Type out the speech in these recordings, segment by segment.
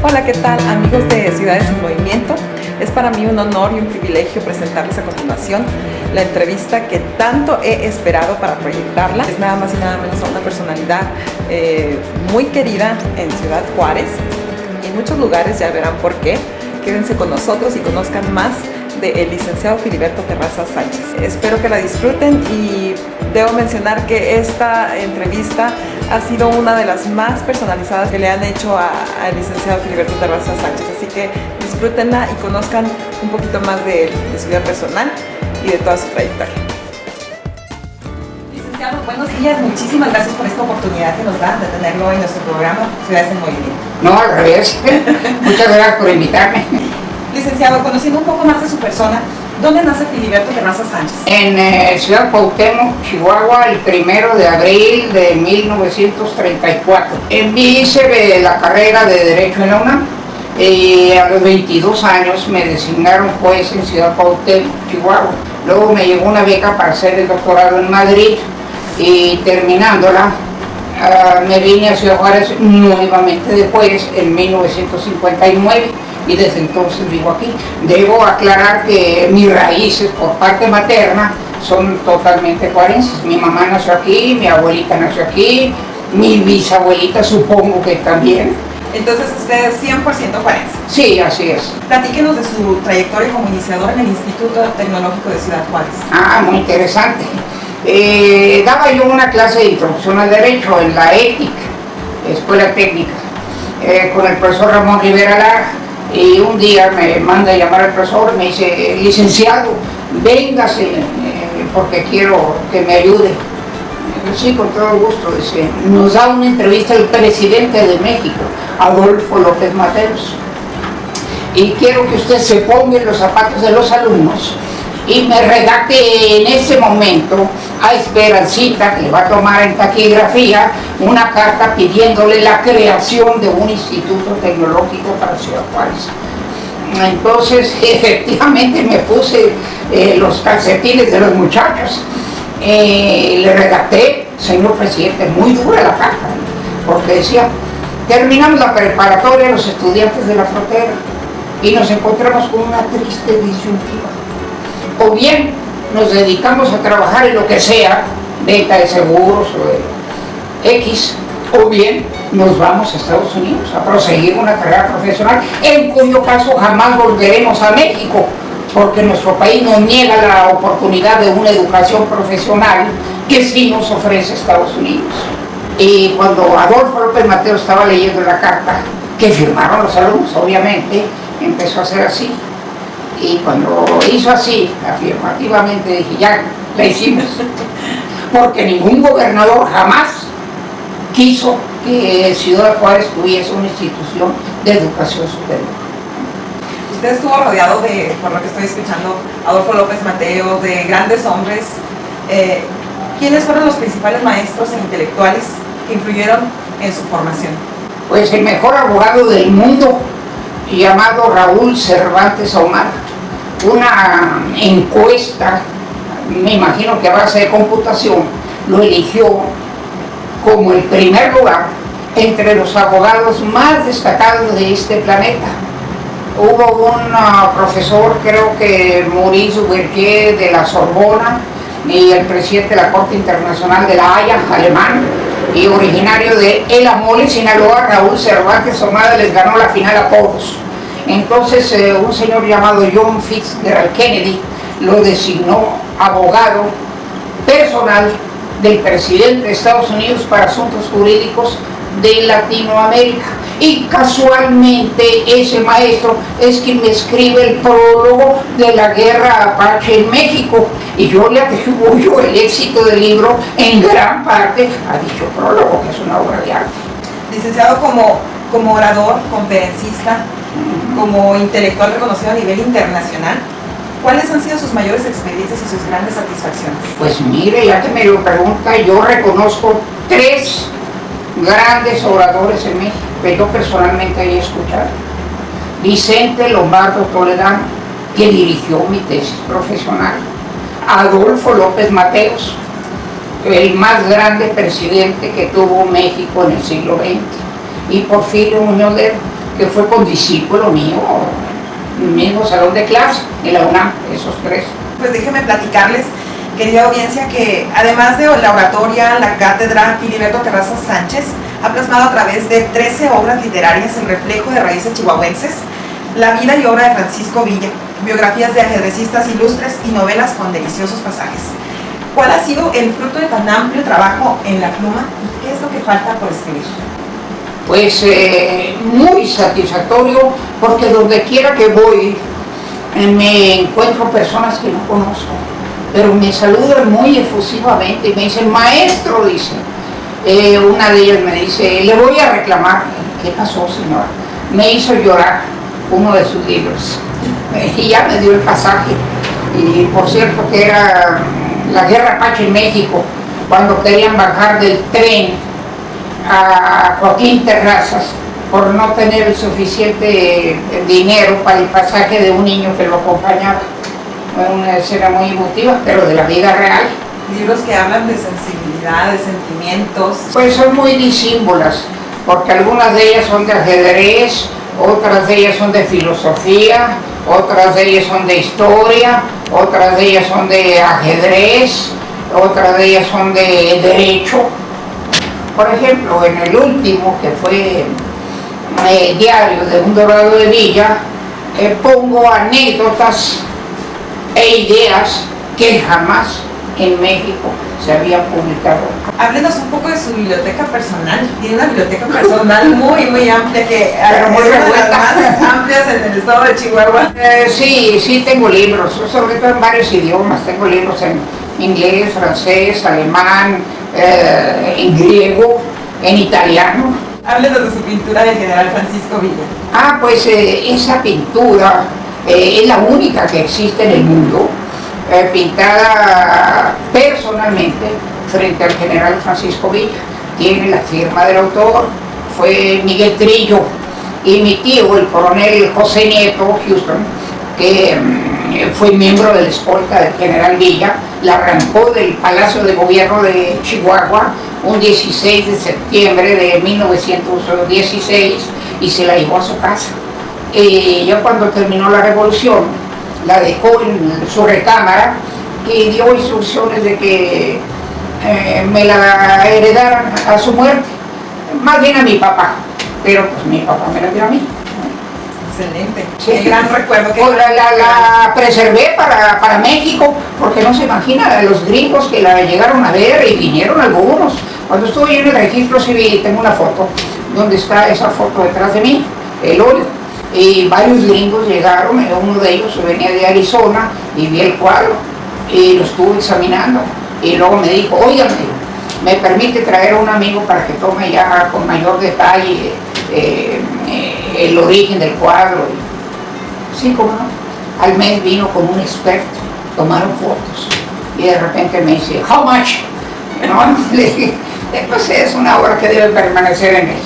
Hola, ¿qué tal amigos de Ciudades en Movimiento? Es para mí un honor y un privilegio presentarles a continuación la entrevista que tanto he esperado para proyectarla. Es nada más y nada menos a una personalidad muy querida en Ciudad Juárez y en muchos lugares, ya verán por qué. Quédense con nosotros y conozcan más del licenciado Filiberto Terrazas Sánchez. Espero que la disfruten y debo mencionar que esta entrevista ha sido una de las más personalizadas que le han hecho al licenciado Filiberto Terrazas Sánchez, así que disfrútenla y conozcan un poquito más de su vida personal y de toda su trayectoria. Licenciado, buenos días, muchísimas gracias por esta oportunidad que nos da de tenerlo en nuestro programa Ciudades en Movimiento. No, al revés. Muchas gracias por invitarme. Licenciado, conociendo un poco más de su persona, ¿dónde nace Filiberto Terrazas Sánchez? En Ciudad Cuauhtémoc, Chihuahua, el 1 de abril de 1934. Hice la carrera de Derecho en la UNAM y a los 22 años me designaron juez en Ciudad Cuauhtémoc, Chihuahua. Luego me llegó una beca para hacer el doctorado en Madrid y terminándola me vine a Ciudad Juárez nuevamente de juez en 1959. Y desde entonces vivo aquí. Debo aclarar que mis raíces por parte materna son totalmente juarenses. Mi mamá nació aquí, mi abuelita nació aquí, mi bisabuelita supongo que también. Entonces usted es 100% juarense. Sí, así es. Platíquenos de su trayectoria como iniciador en el Instituto Tecnológico de Ciudad Juárez. Muy interesante. Daba yo una clase de introducción al derecho en la ETIC, Escuela Técnica, con el profesor Ramón Rivera Lara. Y un día me manda a llamar al profesor y me dice, licenciado, véngase porque quiero que me ayude. Sí, con todo gusto. Dice, nos da una entrevista el presidente de México, Adolfo López Mateos. Y quiero que usted se ponga en los zapatos de los alumnos y me redacte en ese momento a Esperancita, que le va a tomar en taquigrafía, una carta pidiéndole la creación de un instituto tecnológico para Ciudad Juárez. Entonces, efectivamente me puse los calcetines de los muchachos, le redacté, señor presidente, muy dura la carta, porque decía, terminamos la preparatoria los estudiantes de la frontera y nos encontramos con una triste disyuntiva. O bien nos dedicamos a trabajar en lo que sea, venta de seguros o de X, o bien nos vamos a Estados Unidos a proseguir una carrera profesional, en cuyo caso jamás volveremos a México, porque nuestro país nos niega la oportunidad de una educación profesional que sí nos ofrece Estados Unidos. Y cuando Adolfo López Mateos estaba leyendo la carta, que firmaron los alumnos, obviamente, empezó a hacer así. Y cuando hizo así, afirmativamente, dije, ya, la hicimos. Porque ningún gobernador jamás quiso que Ciudad Juárez tuviese una institución de educación superior. Usted estuvo rodeado de, por lo que estoy escuchando, Adolfo López Mateos, de grandes hombres. ¿Quiénes fueron los principales maestros e intelectuales que influyeron en su formación? Pues el mejor abogado del mundo, llamado Raúl Cervantes Ahumada. Una encuesta, me imagino que a base de computación, lo eligió como el primer lugar entre los abogados más destacados de este planeta. Hubo un profesor, creo que Maurice Berger de la Sorbona, y el presidente de la Corte Internacional de la Haya, alemán, y originario de El Amole, Sinaloa, Raúl Cervantes Ahumada les ganó la final a todos. Entonces un señor llamado John Fitzgerald Kennedy lo designó abogado personal del presidente de Estados Unidos para asuntos jurídicos de Latinoamérica. Y casualmente ese maestro es quien me escribe el prólogo de la guerra Apache en México. Y yo le atribuyo el éxito del libro en gran parte a dicho prólogo, que es una obra de arte. Licenciado, como orador, conferencista, como intelectual reconocido a nivel internacional, ¿cuáles han sido sus mayores experiencias y sus grandes satisfacciones? Pues mire, ya que me lo pregunta, yo reconozco 3 grandes oradores en México que yo personalmente he escuchado. Vicente Lombardo Toledano, que dirigió mi tesis profesional. Adolfo López Mateos, el más grande presidente que tuvo México en el siglo XX. Y Porfirio Muñoz Ledo, que fue condiscípulo mío, en el mismo salón de clase, en la UNAM, esos tres. Pues déjenme platicarles, querida audiencia, que además de la oratoria, la cátedra, Filiberto Terrazas Sánchez ha plasmado a través de 13 obras literarias el reflejo de raíces chihuahuenses, la vida y obra de Francisco Villa, biografías de ajedrecistas ilustres y novelas con deliciosos pasajes. ¿Cuál ha sido el fruto de tan amplio trabajo en la pluma y qué es lo que falta por escribir? Pues muy satisfactorio, porque donde quiera que voy me encuentro personas que no conozco, pero me saludan muy efusivamente y me dicen, maestro, dicen. Una de ellas me dice, le voy a reclamar. ¿Qué pasó, señora? Me hizo llorar uno de sus libros y ya me dio el pasaje. Y por cierto que era la Guerra Apache en México, cuando querían bajar del tren a Joaquín Terrazas por no tener el suficiente dinero para el pasaje de un niño que lo acompañaba. Una escena muy emotiva, pero de la vida real. Libros que hablan de sensibilidad, de sentimientos. Pues son muy disímbolas, porque algunas de ellas son de ajedrez, otras de ellas son de filosofía, otras de ellas son de historia, otras de ellas son de ajedrez, otras de ellas son de derecho. Por ejemplo, en el último, que fue Diario de un Dorado de Villa, pongo anécdotas e ideas que jamás en México se habían publicado. Háblenos un poco de su biblioteca personal. Tiene una biblioteca personal muy amplia, que pero muy es una de las revuelta. más amplias en el estado de Chihuahua. Sí tengo libros, sobre todo en varios idiomas. Tengo libros en inglés, francés, alemán, en griego, en italiano. Háblenos de su pintura del general Francisco Villa. Pues esa pintura es la única que existe en el mundo, pintada personalmente frente al general Francisco Villa. Tiene la firma del autor, fue Miguel Trillo, y mi tío, el coronel José Nieto Houston, que fue miembro de la escolta del general Villa, la arrancó del Palacio de Gobierno de Chihuahua un 16 de septiembre de 1916 y se la llevó a su casa. Ya cuando terminó la revolución, la dejó en su recámara y dio instrucciones de que me la heredaran a su muerte, más bien a mi papá, pero pues mi papá me la dio a mí. Excelente. Sí. Qué gran recuerdo. La preservé para México, porque no se imagina los gringos que la llegaron a ver y vinieron algunos. Cuando estuve en el registro civil, tengo una foto donde está esa foto detrás de mí, el óleo. Y varios gringos llegaron, uno de ellos venía de Arizona y vi el cuadro y lo estuve examinando. Y luego me dijo, oiga, me permite traer a un amigo para que tome ya con mayor detalle el origen del cuadro. Sí, cómo no. Al mes vino con un experto, tomaron fotos y de repente me dice, how much? ¿No? Le dije, pues es una obra que debe permanecer en México.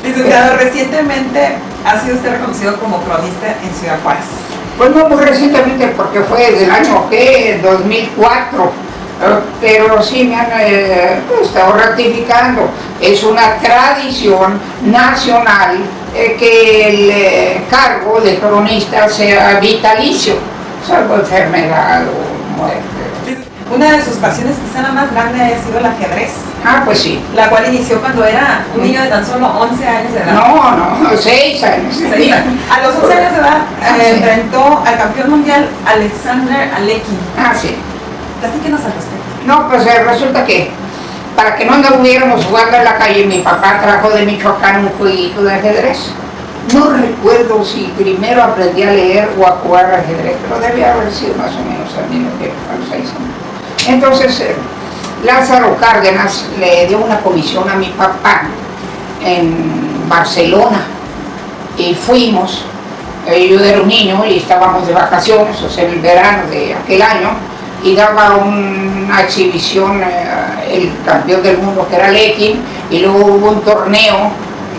Licenciado, recientemente ha sido usted reconocido como cronista en Ciudad Juárez. Pues no muy recientemente, porque fue desde el año 2004, pero sí me han estado ratificando. Es una tradición nacional que el cargo de cronista sea vitalicio, salvo enfermedad o muerte. Una de sus pasiones, quizá la más grande, ha sido el ajedrez. Pues sí. La cual inició cuando era un niño de tan solo 11 años de edad. No, 6 años. 6 años. A los 11 años de edad Sí. enfrentó al campeón mundial Alexander Alekhine. Sí. Platíquenos al respecto. No, pues resulta que para que no anduviéramos jugando en la calle, mi papá trajo de Michoacán un jueguito de ajedrez. No recuerdo si primero aprendí a leer o a jugar ajedrez, pero debía haber sido más o menos al mismo tiempo, a los 6 años. Entonces, Lázaro Cárdenas le dio una comisión a mi papá en Barcelona y fuimos. Yo era un niño y estábamos de vacaciones, o sea, en el verano de aquel año, y daba una exhibición el campeón del mundo, que era Alekhine, y luego hubo un torneo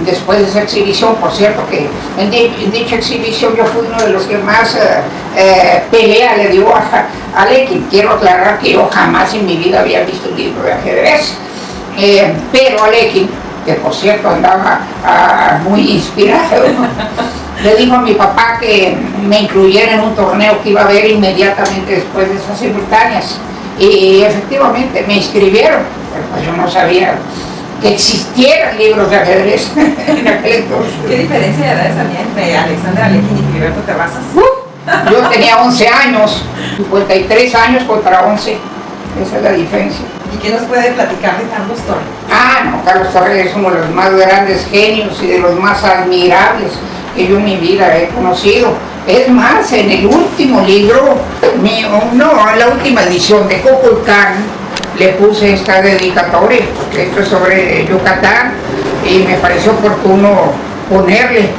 después de esa exhibición. Por cierto que en dicha exhibición yo fui uno de los que más pelea le dio a Alekhine. Quiero aclarar que yo jamás en mi vida había visto un libro de ajedrez, pero Alekhine que por cierto andaba muy inspirado. Le dijo a mi papá que me incluyera en un torneo que iba a haber inmediatamente después de esas simultáneas. Y efectivamente me inscribieron, pero pues yo no sabía que existieran libros de ajedrez en aquel entonces. ¿Qué diferencia de edades había entre Alexander Alekhine y Filiberto Terrazas? Yo tenía 11 años, 53 años contra 11, esa es la diferencia. ¿Y qué nos puede platicar de Carlos Torre? No, Carlos Torre es uno de los más grandes genios y de los más admirables que yo en mi vida he conocido. Es más, en el último libro mío, en la última edición de Kukulcán, le puse esta dedicatoria, porque esto es sobre Yucatán, y me pareció oportuno ponerle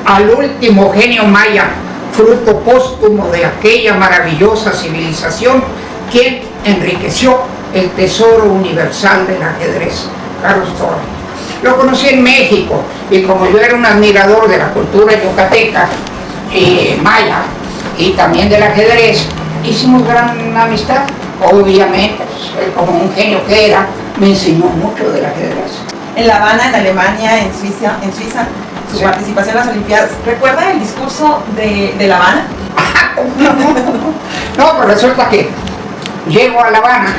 al último genio maya, fruto póstumo de aquella maravillosa civilización, quien enriqueció el tesoro universal del ajedrez, Carlos Torre. Lo conocí en México, y como yo era un admirador de la cultura yucateca, maya, y también del ajedrez, hicimos gran amistad. Obviamente, pues, él como un genio que era, me enseñó mucho del ajedrez. En La Habana, en Alemania, en Suiza, su participación en las Olimpiadas. ¿Recuerda el discurso de La Habana? No, pues resulta que llego a La Habana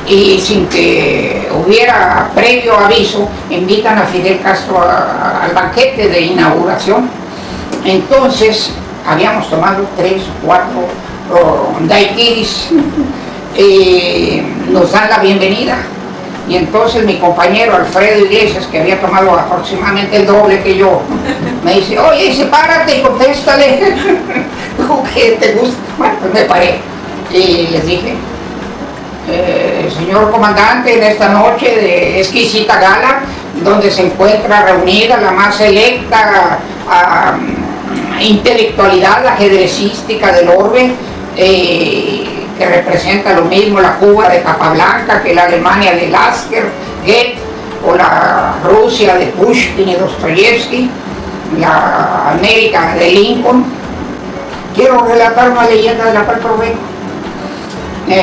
y sin que hubiera previo aviso, invitan a Fidel Castro al banquete de inauguración. Entonces, habíamos tomado 3 o 4 daiquiris, nos dan la bienvenida, y entonces mi compañero Alfredo Iglesias, que había tomado aproximadamente el doble que yo, me dice: oye, sepárate y contéstale. ¿Qué te gusta? Bueno, pues me paré y les dije: señor comandante, en esta noche de exquisita gala, donde se encuentra reunida la más selecta intelectualidad ajedrecística del orbe, que representa lo mismo la Cuba de Capablanca que la Alemania de Lasker, Goethe, o la Rusia de Pushkin y Dostoyevsky, la América de Lincoln. Quiero relatar una leyenda de la cual provengo.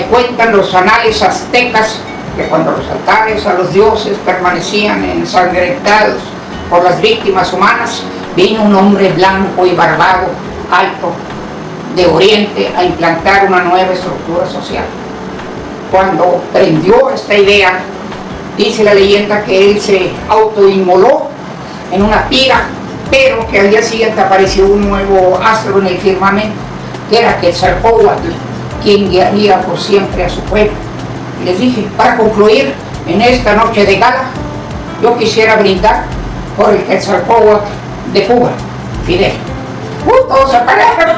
Cuentan los anales aztecas que cuando los altares a los dioses permanecían ensangrentados por las víctimas humanas, vino un hombre blanco y barbado, alto, de Oriente, a implantar una nueva estructura social. Cuando prendió esta idea, dice la leyenda que él se autoinmoló en una pira, pero que al día siguiente apareció un nuevo astro en el firmamento, que era Quetzalcóatl, quien guiaría por siempre a su pueblo. Y les dije: para concluir, en esta noche de gala, yo quisiera brindar por el Quetzalcóatl de Cuba, Fidel. Todos se pararon.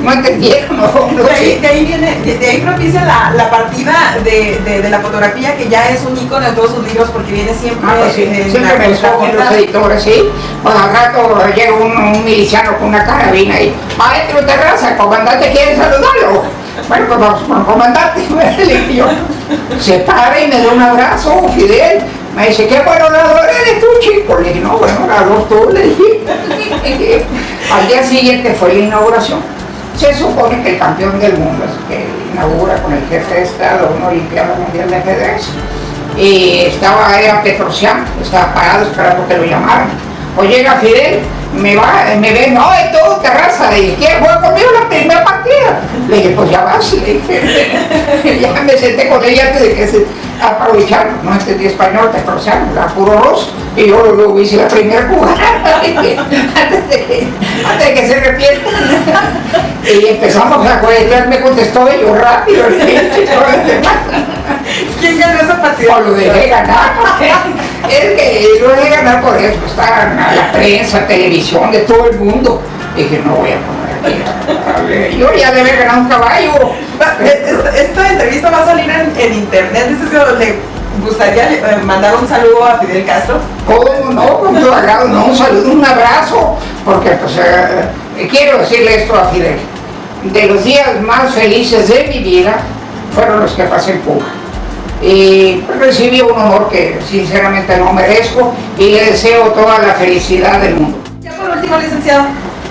No entendieron, no. De ahí propicia la partida de la fotografía, que ya es un ícono de todos sus libros, porque viene siempre. Pues sí, siempre me escogen los editores, ¿sí? Pues al rato llega un miliciano con una carabina y: maestro Terraza, el comandante quiere saludarlo. Bueno, pues vamos con el comandante. Y yo, se para y me da un abrazo, Fidel. Me dice: qué buen orador eres tú, chico. Le dije: no, bueno, orador tú, le dije. Al día siguiente fue la inauguración. Se supone que el campeón del mundo es que inaugura con el jefe de Estado una Olimpiada Mundial de Ajedrez. Y era Petrosian, estaba parado esperando que lo llamaran. Pues llega Fidel, me ve: no, es todo Terraza. Le dije: ¿quieres jugar conmigo la primera partida? Le dije: pues ya vas. Le dije, ya me senté con ella antes de que se aprovechara. No entendí español, Petrosian, era puro ruso. Y yo luego hice la primera jugada antes de que se arrepientan. Y empezamos a jugar, me contestó yo rápido. ¿Quién ganó esa partida? O lo dejé ganar. Es que lo dejé ganar por eso. Está la prensa, televisión, de todo el mundo. Dije: no voy a poner aquí. Yo ya debe ganar un caballo. Esta entrevista va a salir en internet. ¿Le gustaría mandar un saludo a Fidel Castro? ¿Cómo no? Con todo agrado, no, un saludo, un abrazo. Porque pues quiero decirle esto a Fidel: de los días más felices de mi vida fueron los que pasé en Cuba. Y recibí un honor que sinceramente no merezco, y le deseo toda la felicidad del mundo. Ya por último, licenciado,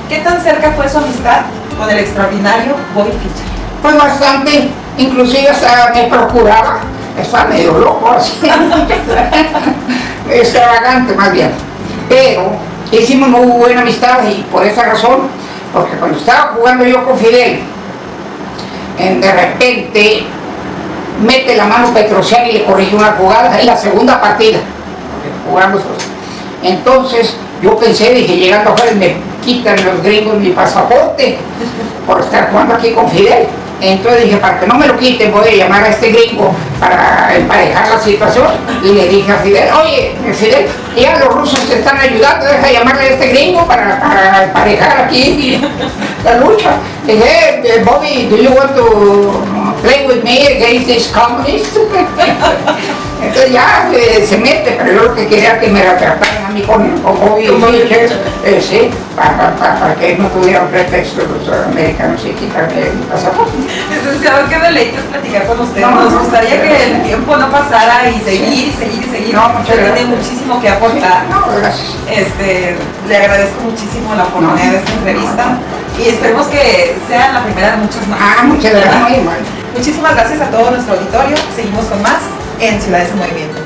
¿qué tan cerca fue su amistad con el extraordinario Bobby Fischer? Pues bastante, inclusive hasta me procuraba Está medio loco así, extravagante más bien. Pero hicimos muy buena amistad y por esa razón, porque cuando estaba jugando yo con Fidel, de repente mete la mano Petrosian y le corrigió una jugada en la segunda partida, porque jugamos. Entonces yo pensé, dije, llegando afuera me quitan los gringos mi pasaporte por estar jugando aquí con Fidel. Entonces dije, para que no me lo quiten, voy a llamar a este gringo para emparejar la situación. Y le dije a Fidel, oye, Fidel, ya los rusos te están ayudando, deja llamarle a este gringo para emparejar aquí la lucha. Dije, Bobby, do you want to play with me against this communist? Entonces ya se mete, pero yo lo que quería era que me retrataran a mí con Bobby Fischer, sí, para que no tuviera un pretexto los americanos y quitarme mi pasaporte. Licenciado, qué deleite es platicar con usted. Nos gustaría que el tiempo no pasara y seguir. No, muchas usted gracias. tiene muchísimo que aportar. No, gracias. Le agradezco muchísimo la oportunidad de esta entrevista y esperemos que sea la primera de muchas más. Muchas gracias, muy mal. Muchísimas gracias a todo nuestro auditorio. Seguimos con más en Ciudades en Movimiento.